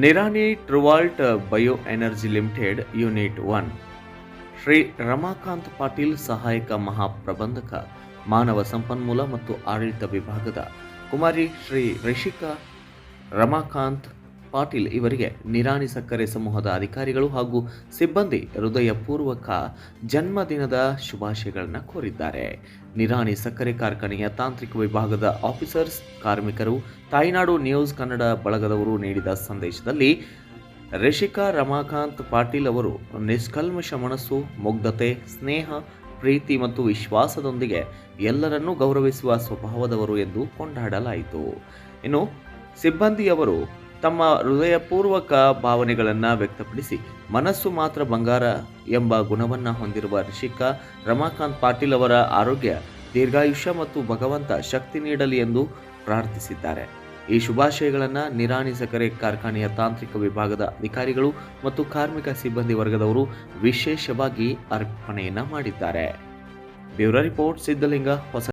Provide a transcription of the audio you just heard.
Nirani Truvalt bio energy limited unit 1 Shri Ramakant Patil ಸಹಾಯಕ ಮಹಾಪ್ರಬಂಧಕ ಮಾನವ ಸಂಪನ್ಮೂಲ ಮತ್ತು ಆಡಳಿತ ವಿಭಾಗದ ಕುಮಾರಿ ಶ್ರೀ ರಿಷಿಕಾ ರಮಾಕಾಂತ್ ಪಾಟೀಲ್ ಇವರಿಗೆ ನಿರಾಣಿ ಸಕ್ಕರೆ ಸಮೂಹದ ಅಧಿಕಾರಿಗಳು ಹಾಗೂ ಸಿಬ್ಬಂದಿ ಹೃದಯಪೂರ್ವಕ ಜನ್ಮದಿನದ ಶುಭಾಶಯಗಳನ್ನು ಕೋರಿದ್ದಾರೆ. ನಿರಾಣಿ ಸಕ್ಕರೆ ಕಾರ್ಖಾನೆಯ ತಾಂತ್ರಿಕ ವಿಭಾಗದ ಆಫೀಸರ್ಸ್, ಕಾರ್ಮಿಕರು, ತಾಯ್ನಾಡು ನ್ಯೂಸ್ ಕನ್ನಡ ಬಳಗದವರು ನೀಡಿದ ಸಂದೇಶದಲ್ಲಿ ರಿಷಿಕಾ ರಮಾಕಾಂತ್ ಪಾಟೀಲ್ ಅವರು ನಿಷ್ಕಲ್ಮಶ ಮನಸ್ಸು, ಮುಗ್ಧತೆ, ಸ್ನೇಹ, ಪ್ರೀತಿ ಮತ್ತು ವಿಶ್ವಾಸದೊಂದಿಗೆ ಎಲ್ಲರನ್ನೂ ಗೌರವಿಸುವ ಸ್ವಭಾವದವರು ಎಂದು ಕೊಂಡಾಡಲಾಯಿತು. ಇನ್ನು ಸಿಬ್ಬಂದಿಯವರು ತಮ್ಮ ಹೃದಯಪೂರ್ವಕ ಭಾವನೆಗಳನ್ನು ವ್ಯಕ್ತಪಡಿಸಿ ಮನಸ್ಸು ಮಾತ್ರ ಬಂಗಾರ ಎಂಬ ಗುಣವನ್ನು ಹೊಂದಿರುವ ರಿಷಿಕಾ ರಮಾಕಾಂತ್ ಪಾಟೀಲ್ ಅವರ ಆರೋಗ್ಯ, ದೀರ್ಘಾಯುಷ್ಯ ಮತ್ತು ಭಗವಂತ ಶಕ್ತಿ ನೀಡಲಿ ಎಂದು ಪ್ರಾರ್ಥಿಸಿದ್ದಾರೆ. ಈ ಶುಭಾಶಯಗಳನ್ನು ನಿರಾಣಿ ಸಕ್ಕರೆ ಕಾರ್ಖಾನೆಯ ತಾಂತ್ರಿಕ ವಿಭಾಗದ ಅಧಿಕಾರಿಗಳು ಮತ್ತು ಕಾರ್ಮಿಕ ಸಿಬ್ಬಂದಿ ವರ್ಗದವರು ವಿಶೇಷವಾಗಿ ಅರ್ಪಣೆಯನ್ನು ಮಾಡಿದ್ದಾರೆ. ಬ್ಯೂರೋ ರಿಪೋರ್ಟ್, ಸಿದ್ಧಲಿಂಗ, ಹೊಸ